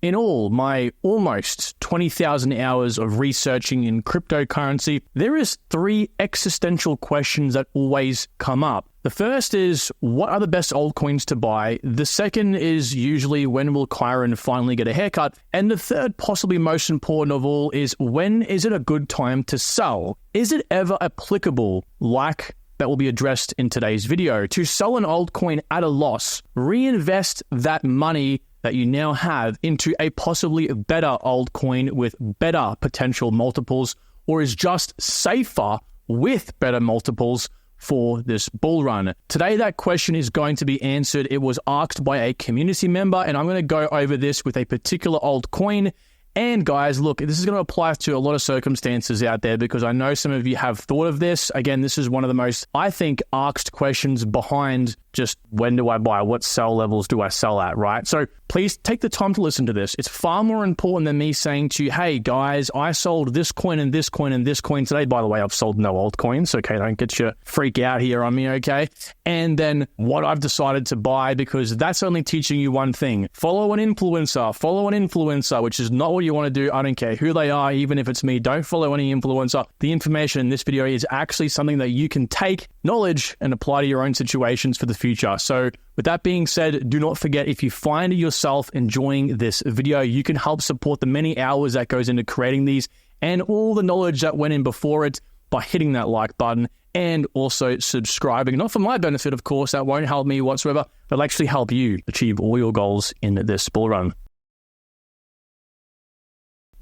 In all, my almost 20,000 hours of researching in cryptocurrency, there is 3 existential questions that always come up. The first is, what are the best altcoins to buy? The second is usually, when will Kyron finally get a haircut? And the third, possibly most important of all, is when is it a good time to sell? Is it ever applicable, like that will be addressed in today's video, to sell an altcoin at a loss, reinvest that money that you now have into a possibly better altcoin with better potential multiples, or is just safer with better multiples for this bull run? Today, that question is going to be answered. It was asked by a community member, and I'm going to go over this with a particular altcoin. And guys, look, this is going to apply to a lot of circumstances out there, because I know some of you have thought of this. Again, this is one of the most, I think, asked questions behind just when do I buy? What sell levels do I sell at, right? So please take the time to listen to this. It's far more important than me saying to you, hey guys, I sold this coin and this coin and this coin today. By the way, I've sold no altcoins, okay? Don't get you freak out here on me, okay? And then what I've decided to buy, because that's only teaching you one thing. Follow an influencer, which is not what you want to do. I don't care who they are, even if it's me. Don't follow any influencer. The information in this video is actually something that you can take knowledge and apply to your own situations for the future. So with that being said, do not forget, if you find yourself enjoying this video, you can help support the many hours that goes into creating these and all the knowledge that went in before it by hitting that like button and also subscribing. Not for my benefit, of course, that won't help me whatsoever. It'll actually help you achieve all your goals in this bull run.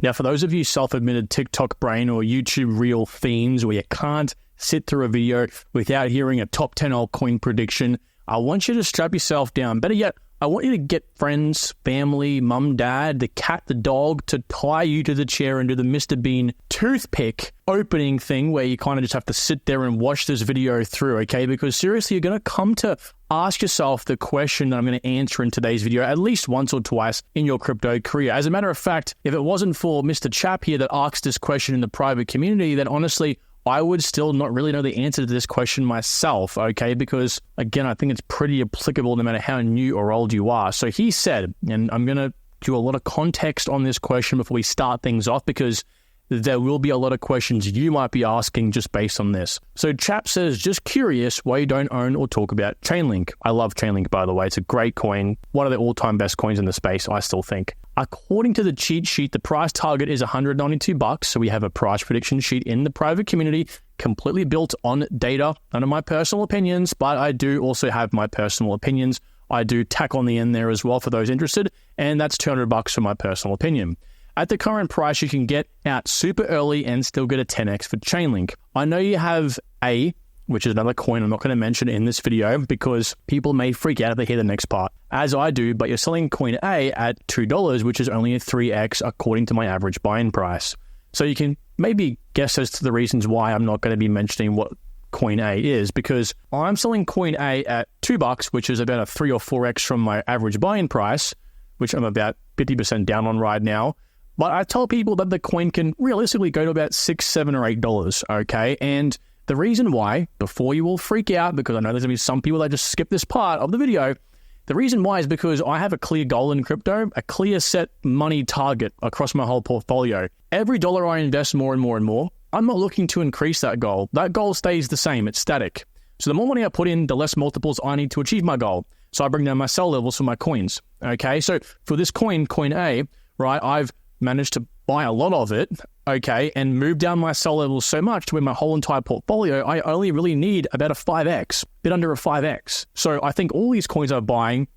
Now, for those of you self-admitted TikTok brain or YouTube reel fiends where you can't sit through a video without hearing a top 10 altcoin prediction, I want you to strap yourself down. Better yet, I want you to get friends, family, mum, dad, the cat, the dog to tie you to the chair and do the Mr. Bean toothpick opening thing where you kind of just have to sit there and watch this video through, okay? Because seriously, you're going to come to ask yourself the question that I'm going to answer in today's video at least once or twice in your crypto career. As a matter of fact, if it wasn't for Mr. Chap here that asked this question in the private community, then honestly, I would still not really know the answer to this question myself, okay? Because, again, I think it's pretty applicable no matter how new or old you are. So he said, and I'm going to do a lot of context on this question before we start things off, because there will be a lot of questions you might be asking just based on this. So Chap says, just curious why you don't own or talk about Chainlink. I love Chainlink, by the way. It's a great coin. One of the all-time best coins in the space, I still think. According to the cheat sheet, the price target is $192. So we have a price prediction sheet in the private community, completely built on data. None of my personal opinions, but I do also have my personal opinions. I do tack on the end there as well for those interested. And that's $200 for my personal opinion. At the current price, you can get out super early and still get a 10x for Chainlink. I know you have A, which is another coin I'm not going to mention in this video because people may freak out if they hear the next part, as I do, but you're selling coin A at $2, which is only a 3x according to my average buying price. So you can maybe guess as to the reasons why I'm not going to be mentioning what coin A is, because I'm selling coin A at $2, which is about a 3 or 4x from my average buying price, which I'm about 50% down on right now. But I tell people that the coin can realistically go to about $6, $7, or $8, okay? And the reason why, before you all freak out, because I know there's going to be some people that just skip this part of the video, the reason why is because I have a clear goal in crypto, a clear set money target across my whole portfolio. Every dollar I invest more and more and more, I'm not looking to increase that goal. That goal stays the same. It's static. So the more money I put in, the less multiples I need to achieve my goal. So I bring down my sell levels for my coins, okay? So for this coin, coin A, right, I've managed to buy a lot of it, okay, and move down my sell levels so much to where my whole entire portfolio, I only really need about a 5x, a bit under a 5x. So I think all these coins I'm buying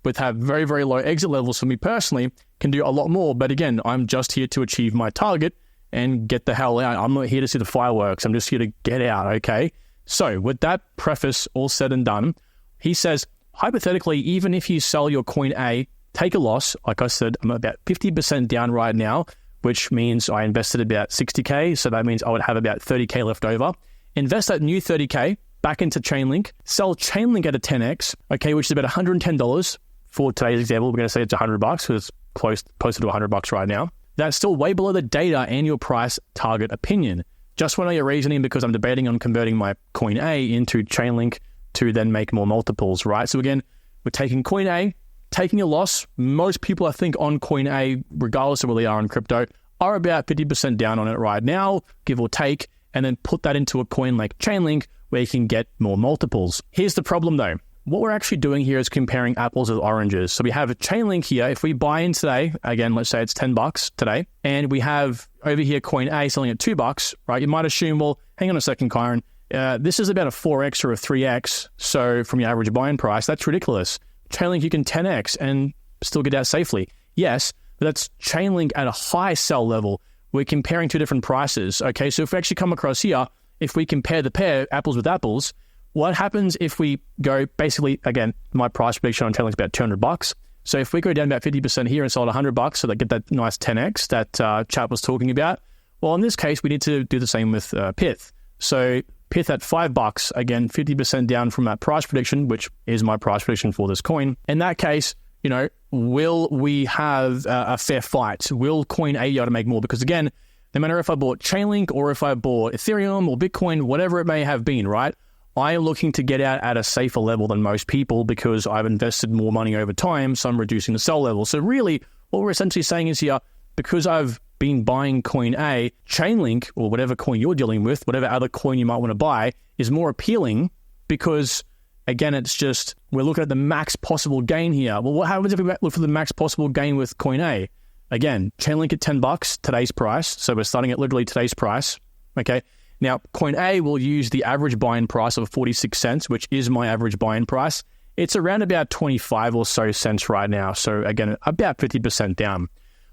with have very, very low exit levels for me personally can do a lot more. But again, I'm just here to achieve my target and get the hell out. I'm not here to see the fireworks. I'm just here to get out, okay? So with that preface all said and done, he says, hypothetically, even if you sell your coin A, take a loss. Like I said, I'm about 50% down right now, which means I invested about 60K. So that means I would have about 30K left over. Invest that new 30K back into Chainlink, sell Chainlink at a 10X, okay, which is about $110. For today's example, we're going to say it's $100 because it's closer to $100 right now. That's still way below the data and your price target opinion. Just want to know your reasoning because I'm debating on converting my coin A into Chainlink to then make more multiples, right? So again, we're taking coin A, taking a loss. Most people, I think, on CoinA, regardless of where they are in crypto, are about 50% down on it right now, give or take, and then put that into a coin like Chainlink where you can get more multiples. Here's the problem though. What we're actually doing here is comparing apples with oranges. So we have a Chainlink here. If we buy in today, again, let's say it's $10 today, and we have over here CoinA selling at $2, right? You might assume, well, hang on a second, Kyron. This is about a 4x or a 3x. So from your average buying price, that's ridiculous. Chainlink, you can 10x and still get out safely. Yes, but that's Chainlink at a high sell level. We're comparing two different prices. Okay, so if we actually come across here, if we compare the pair, apples with apples, what happens if we go basically, again, my price prediction on Chainlink is about $200. So if we go down about 50% here and sell at $100, so they get that nice 10x that chat was talking about, well, in this case, we need to do the same with Pyth. So Pyth at $5, again, 50% down from that price prediction, which is my price prediction for this coin. In that case, you know, will we have a fair fight? Will CoinA be able to make more? Because again, no matter if I bought Chainlink or if I bought Ethereum or Bitcoin, whatever it may have been, right? I am looking to get out at a safer level than most people because I've invested more money over time, so I'm reducing the sell level. So really, what we're essentially saying is here, because I've been buying CoinA, Chainlink, or whatever coin you're dealing with, whatever other coin you might want to buy, is more appealing because, again, it's just, we're looking at the max possible gain here. Well, what happens if we look for the max possible gain with CoinA? Again, Chainlink at $10, today's price. So we're starting at literally today's price, okay? Now, CoinA will use the average buy-in price of 46 cents, which is my average buy-in price. It's around about 25 or so cents right now. So again, about 50% down.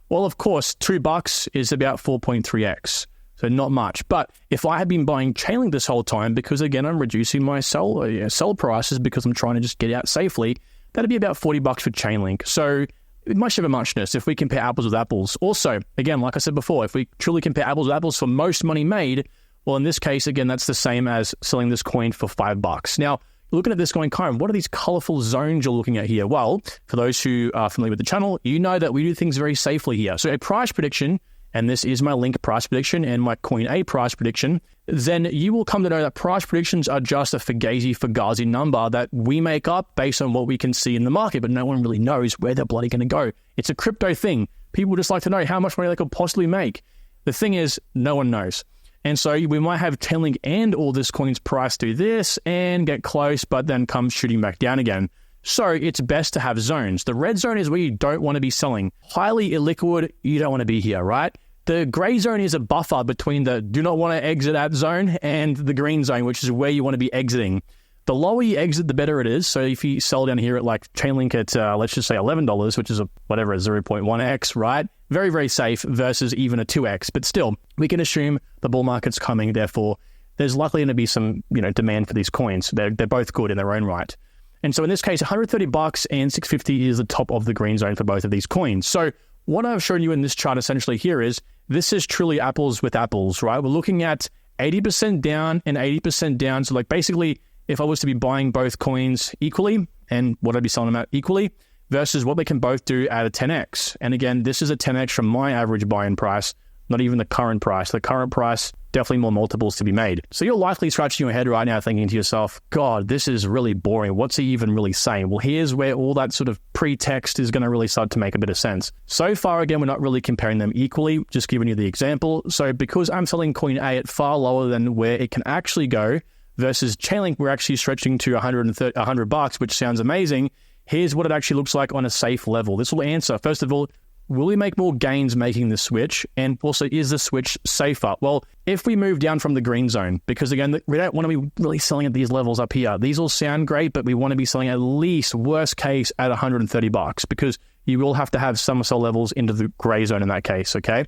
Well, of course, $2 is about 4.3x. So not much. But if I had been buying Chainlink this whole time, because again, I'm reducing my sell prices because I'm trying to just get out safely, that'd be about $40 for Chainlink. So much of a muchness if we compare apples with apples. Also, again, like I said before, if we truly compare apples with apples for most money made, well, in this case, again, that's the same as selling this coin for $5. Now, looking at this going, Kyron, what are these colorful zones you're looking at here? Well, for those who are familiar with the channel, you know that we do things very safely here. So a price prediction, and this is my Link price prediction and my CoinA price prediction, then you will come to know that price predictions are just a fugazi number that we make up based on what we can see in the market, but no one really knows where they're bloody going to go. It's a crypto thing. People just like to know how much money they could possibly make. The thing is, no one knows. And so we might have Chainlink and all this coin's price do this and get close, but then come shooting back down again. So it's best to have zones. The red zone is where you don't want to be selling. Highly illiquid, you don't want to be here, right? The gray zone is a buffer between the do not want to exit at zone and the green zone, which is where you want to be exiting. The lower you exit, the better it is. So if you sell down here at like Chainlink at, let's just say $11, which is a whatever, 0.1x, right? Very, very safe versus even a 2x. But still, we can assume the bull market's coming. Therefore, there's likely going to be some, demand for these coins. They're both good in their own right. And so in this case, $130 and $650 is the top of the green zone for both of these coins. So what I've shown you in this chart essentially here is this is truly apples with apples, right? We're looking at 80% down and 80% down. So like basically, if I was to be buying both coins equally, and what I'd be selling them at equally, versus what they can both do at a 10x. And again, this is a 10x from my average buy-in price, not even the current price. The current price, definitely more multiples to be made. So you're likely scratching your head right now thinking to yourself, God, this is really boring. What's he even really saying? Well, here's where all that sort of pretext is going to really start to make a bit of sense. So far, again, we're not really comparing them equally, just giving you the example. So because I'm selling CoinA at far lower than where it can actually go, versus Chainlink, we're actually stretching to $100, which sounds amazing. Here's what it actually looks like on a safe level. This will answer, first of all, will we make more gains making the switch? And also, is the switch safer? Well, if we move down from the green zone, because again, we don't want to be really selling at these levels up here. These all sound great, but we want to be selling at least, worst case, at $130 because you will have to have some sell levels into the gray zone in that case, okay?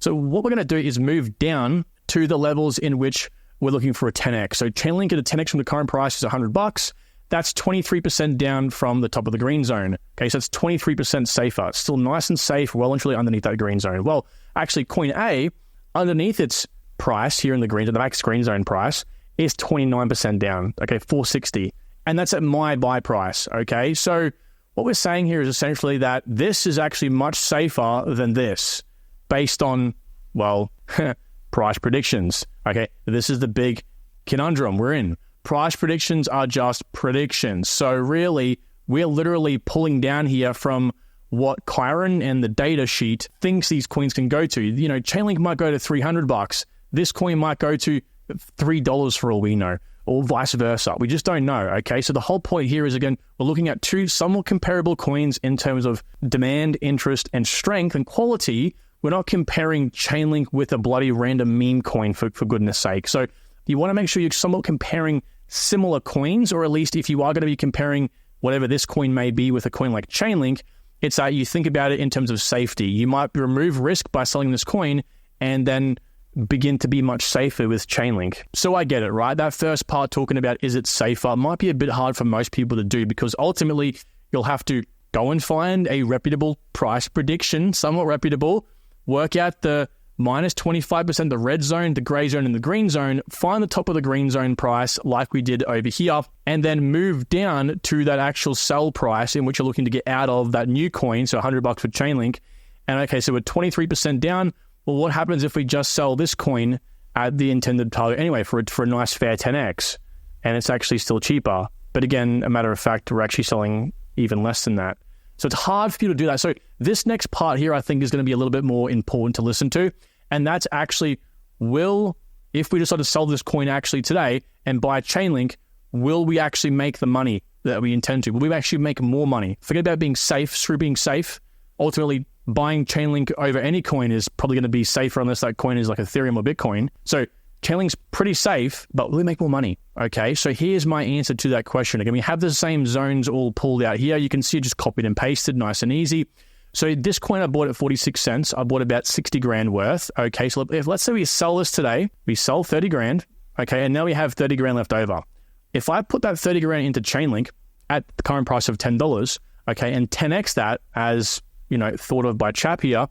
So what we're going to do is move down to the levels in which we're looking for a 10x. So Chainlink at a 10x from the current price is $100. That's 23% down from the top of the green zone. Okay, so it's 23% safer. It's still nice and safe, well and truly underneath that green zone. Well, actually, CoinA, underneath its price here in the green zone, the max green zone price, is 29% down, okay, $460. And that's at my buy price, okay? So what we're saying here is essentially that this is actually much safer than this based on, well, price predictions, okay? This is the big conundrum we're in. Price predictions are just predictions. So really, we're literally pulling down here from what Kyron and the data sheet thinks these coins can go to. You know, Chainlink might go to $300. This coin might go to $3 for all we know, or vice versa. We just don't know, okay? So the whole point here is, again, we're looking at two somewhat comparable coins in terms of demand, interest, and strength and quality. We're not comparing Chainlink with a bloody random meme coin, for goodness sake. So you want to make sure you're somewhat comparing similar coins, or at least if you are going to be comparing whatever this coin may be with a coin like Chainlink, it's that you think about it in terms of safety. You might remove risk by selling this coin and then begin to be much safer with Chainlink. So I get it, right? That first part talking about is it safer might be a bit hard for most people to do, because ultimately you'll have to go and find a reputable price prediction, somewhat reputable, work out the minus 25%, the red zone, the gray zone, and the green zone, find the top of the green zone price like we did over here, and then move down to that actual sell price in which you're looking to get out of that new coin, so $100 for Chainlink. And okay, so we're 23% down. Well, what happens if we just sell this coin at the intended target anyway for a nice fair 10x, and it's actually still cheaper? But again, a matter of fact, we're actually selling even less than that. So it's hard for you to do that. So this next part here, I think, is going to be a little bit more important to listen to. And that's actually, if we decide to sell this coin actually today and buy Chainlink, will we actually make the money that we intend to? Will we actually make more money? Forget about being safe, screw being safe. Ultimately, buying Chainlink over any coin is probably going to be safer unless that coin is like Ethereum or Bitcoin. So Chainlink's pretty safe, but will we make more money? Okay, so here's my answer to that question. Again, we have the same zones all pulled out here. You can see it just copied and pasted, nice and easy. So this coin I bought at 46 cents. I bought about 60 grand worth. Okay, so if let's say we sell this today, we sell 30 grand. Okay, and now we have 30 grand left over. If I put that 30 grand into Chainlink at the current price of $10, okay, and 10x that as, you know, thought of by Chap here,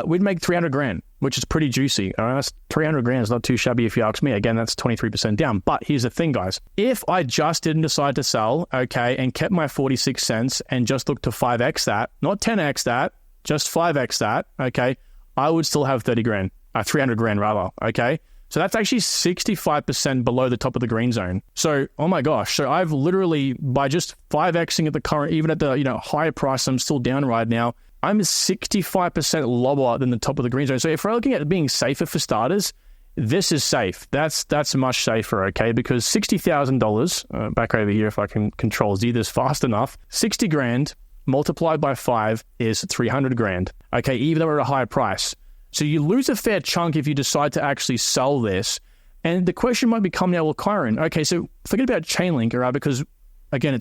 we'd make 300 grand, which is pretty juicy. That's 300 grand is not too shabby if you ask me. Again, that's 23% down. But here's the thing, guys. If I just didn't decide to sell, okay, and kept my 46 cents and just looked to 5x that, not 10x that, just 5x that, okay, I would still have 300 grand rather, okay? So that's actually 65% below the top of the green zone. So, oh my gosh. So I've literally, by just 5xing at the current, even at the, you know, higher price, I'm still down right now, I'm 65% lower than the top of the green zone. So if we're looking at being safer for starters, this is safe. That's much safer, okay? Because $60,000, back over here if I can control Z this fast enough, 60 grand multiplied by 5 is 300 grand, okay? Even though we're at a higher price. So you lose a fair chunk if you decide to actually sell this. And the question might become now, well, Kyron, okay, so forget about Chainlink, all right? Because again,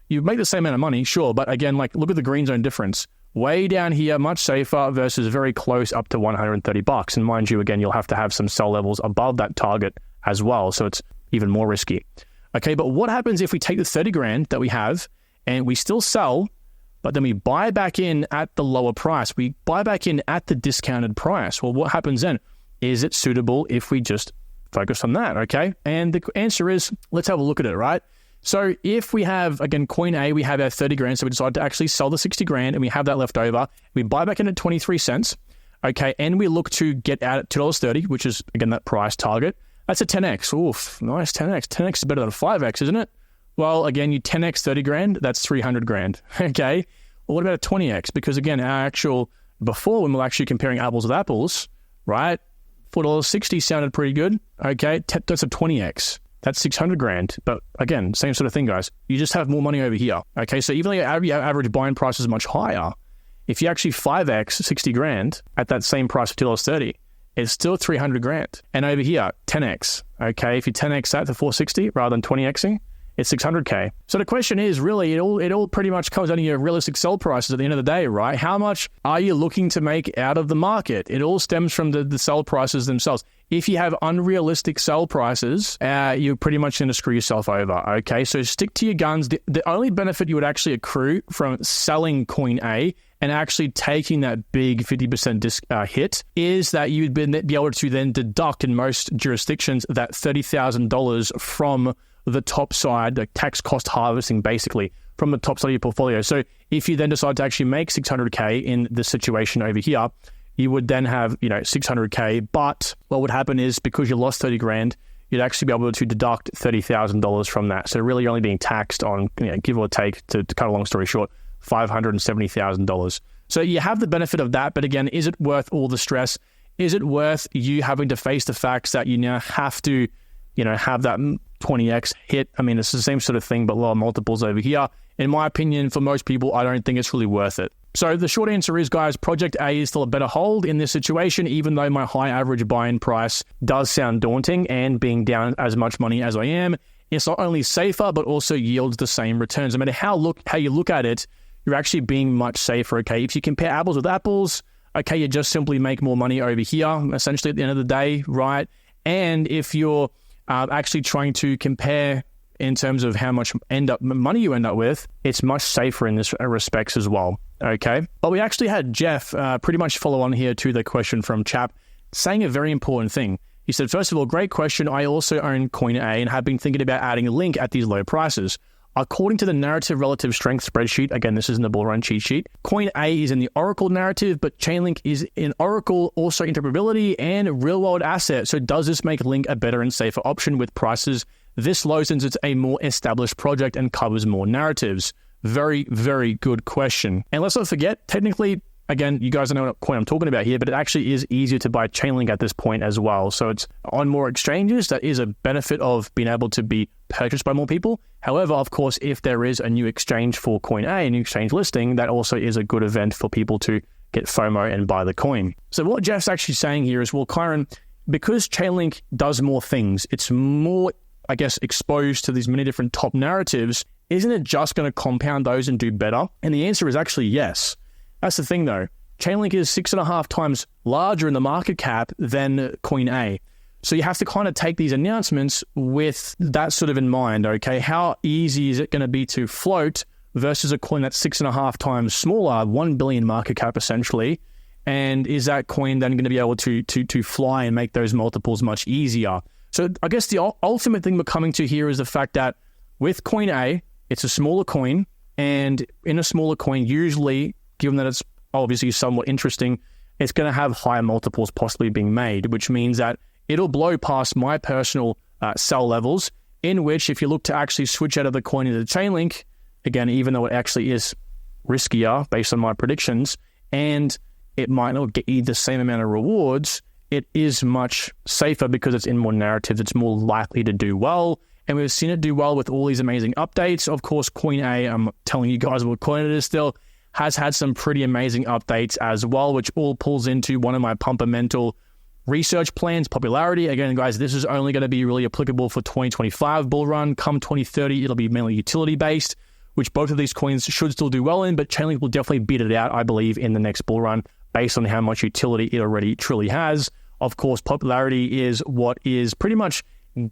you make the same amount of money, sure, but again, like look at the green zone difference. Way down here, much safer versus very close up to $130. And mind you, again, you'll have to have some sell levels above that target as well. So it's even more risky. Okay, but what happens if we take the 30 grand that we have and we still sell, but then we buy back in at the lower price? We buy back in at the discounted price. Well, what happens then? Is it suitable if we just focus on that, okay? And the answer is, let's have a look at it, right? So if we have, again, coin A, we have our 30 grand, so we decide to actually sell the 60 grand and we have that left over. We buy back in at 23 cents, okay, and we look to get out at $2.30, which is, again, that price target. That's a 10x. Oof, nice 10x. 10x is better than 5x, isn't it? Well, again, you 10x 30 grand, that's 300 grand, okay? Well, what about a 20x? Because, again, our actual, before when we were actually comparing apples with apples, right, $4.60 sounded pretty good, okay? That's a 20x. That's 600 grand. But again, same sort of thing, guys. You just have more money over here. Okay, so even though your average buying price is much higher, if you actually 5x 60 grand at that same price of $2.30, it's still 300 grand. And over here, 10x. Okay, if you 10x that to 460 rather than 20xing, it's 600K. So the question is really, it all pretty much comes down to your realistic sell prices at the end of the day, right? How much are you looking to make out of the market? It all stems from the sell prices themselves. If you have unrealistic sell prices, you're pretty much going to screw yourself over, okay? So stick to your guns. The only benefit you would actually accrue from selling coin A and actually taking that big 50% hit is that you'd be able to then deduct in most jurisdictions that $30,000 from the top side, the tax cost harvesting basically from the top side of your portfolio. So if you then decide to actually make 600K in this situation over here, you would then have, 600K. But what would happen is because you lost 30 grand, you'd actually be able to deduct $30,000 from that. So really only being taxed on, give or take, to cut a long story short, $570,000. So you have the benefit of that, but again, is it worth all the stress? Is it worth you having to face the facts that you now have to, have that 20x hit? I mean, it's the same sort of thing, but lower multiples over here. In my opinion, for most people, I don't think it's really worth it. So the short answer is, guys, Project A is still a better hold in this situation, even though my high average buy-in price does sound daunting, and being down as much money as I am, it's not only safer, but also yields the same returns. No matter how you look at it, you're actually being much safer, okay? If you compare apples with apples, okay, you just simply make more money over here, essentially at the end of the day, right? And if you're actually trying to compare in terms of how much money you end up with, it's much safer in this respects as well, okay? But we actually had Jeff pretty much follow on here to the question from Chap, saying a very important thing. He said, first of all, great question. I also own CoinA and have been thinking about adding a link at these low prices. According to the narrative relative strength spreadsheet, again, this is in the bull run cheat sheet, CoinA is in the Oracle narrative, but Chainlink is in Oracle, also interoperability and real-world asset. So does this make Link a better and safer option with prices this low, since it's a more established project and covers more narratives? Very, very good question. And let's not forget, technically, again, you guys don't know what coin I'm talking about here, but it actually is easier to buy Chainlink at this point as well. So it's on more exchanges. That is a benefit of being able to be purchased by more people. However, of course, if there is a new exchange for CoinA, a new exchange listing, that also is a good event for people to get FOMO and buy the coin. So what Jeff's actually saying here is, well, Kyron, because Chainlink does more things, it's more, I guess, exposed to these many different top narratives, isn't it just going to compound those and do better? And the answer is actually yes. That's the thing, though. Chainlink is 6.5 times larger in the market cap than CoinA. So you have to kind of take these announcements with that sort of in mind, okay? How easy is it going to be to float versus a coin that's 6.5 times smaller, 1 billion market cap essentially? And is that coin then going to be able to fly and make those multiples much easier? So I guess the ultimate thing we're coming to here is the fact that with CoinA, it's a smaller coin, and in a smaller coin, usually, given that it's obviously somewhat interesting, it's going to have higher multiples possibly being made, which means that it'll blow past my personal sell levels, in which if you look to actually switch out of the coin into Chainlink, again, even though it actually is riskier based on my predictions, and it might not get you the same amount of rewards, it is much safer because it's in more narratives. It's more likely to do well. And we've seen it do well with all these amazing updates. Of course, CoinA, I'm telling you guys what coin it is still, has had some pretty amazing updates as well, which all pulls into one of my pumper mental research plans, popularity. Again, guys, this is only going to be really applicable for 2025 bull run. Come 2030, it'll be mainly utility based, which both of these coins should still do well in, but Chainlink will definitely beat it out, I believe, in the next bull run based on how much utility it already truly has. Of course, popularity is what is pretty much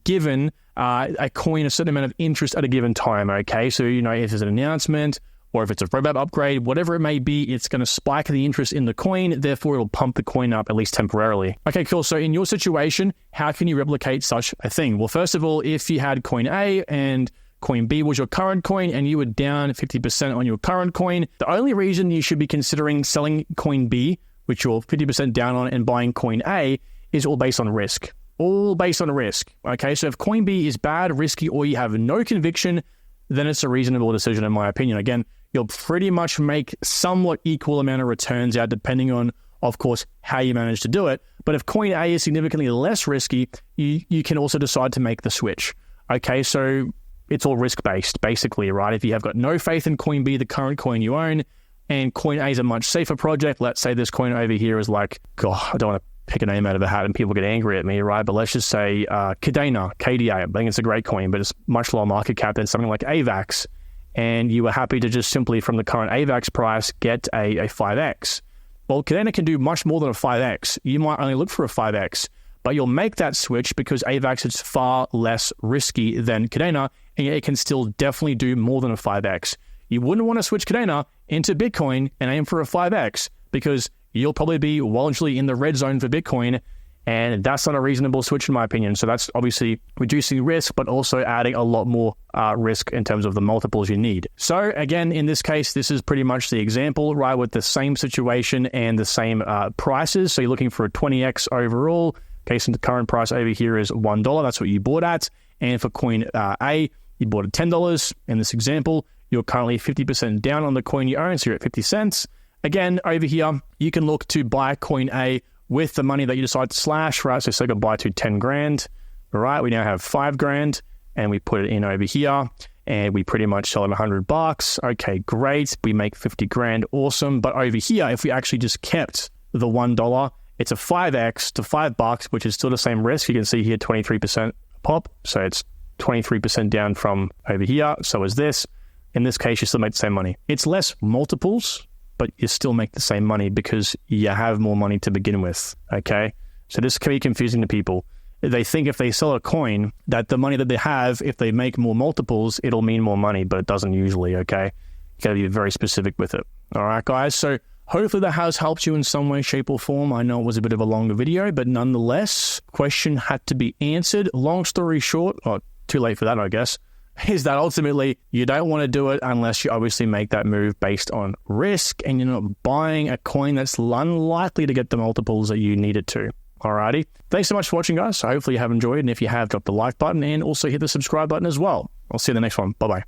given a coin a certain amount of interest at a given time, okay? So, if there's an announcement or if it's a roadmap upgrade, whatever it may be, it's going to spike the interest in the coin, therefore it'll pump the coin up, at least temporarily. Okay, cool. So in your situation, how can you replicate such a thing? Well, first of all, if you had coin A and coin B was your current coin and you were down 50% on your current coin, the only reason you should be considering selling coin B, which you're 50% down on, and buying coin A is all based on risk. All based on risk. Okay, so if coin B is bad, risky, or you have no conviction, then it's a reasonable decision in my opinion. Again, you'll pretty much make somewhat equal amount of returns out depending on, of course, how you manage to do it. But if coin A is significantly less risky, you can also decide to make the switch. Okay, so it's all risk-based, basically, right? If you have got no faith in coin B, the current coin you own, and coin A is a much safer project, let's say this coin over here is like, God, I don't want to pick a name out of a hat and people get angry at me, right? But let's just say KDA, I think it's a great coin, but it's much lower market cap than something like AVAX. And you were happy to just simply from the current AVAX price get a 5x. Well, KDA can do much more than a 5x. You might only look for a 5x, but you'll make that switch because AVAX is far less risky than KDA, and it can still definitely do more than a 5x. You wouldn't want to switch KDA into Bitcoin and aim for a 5x because you'll probably be wildly in the red zone for Bitcoin, and that's not a reasonable switch in my opinion. So that's obviously reducing risk, but also adding a lot more risk in terms of the multiples you need. So again, in this case, this is pretty much the example, right, with the same situation and the same prices. So you're looking for a 20x overall, Okay, so the current price over here is $1. That's what you bought at. And for coin A, you bought at $10. In this example, you're currently 50% down on the coin you own, so you're at 50 cents. Again, over here, you can look to buy coin A with the money that you decide to slash, right? So say goodbye to 10 grand, all right? We now have 5 grand, and we put it in over here, and we pretty much sell it $100. Okay, great. We make 50 grand, awesome. But over here, if we actually just kept the $1, it's a 5x to $5, which is still the same risk. You can see here 23% pop, so it's 23% down from over here. So is this. In this case, you still make the same money. It's less multiples, but you still make the same money because you have more money to begin with, okay? So this can be confusing to people. They think if they sell a coin, that the money that they have, if they make more multiples, it'll mean more money, but it doesn't usually, okay? You gotta be very specific with it. All right, guys? So hopefully that has helped you in some way, shape, or form. I know it was a bit of a longer video, but nonetheless, question had to be answered. Long story short, or too late for that, I guess, is that ultimately you don't want to do it unless you obviously make that move based on risk and you're not buying a coin that's unlikely to get the multiples that you need it to. Alrighty. Thanks so much for watching, guys. Hopefully you have enjoyed, and if you have, drop the like button and also hit the subscribe button as well. I'll see you in the next one. Bye-bye.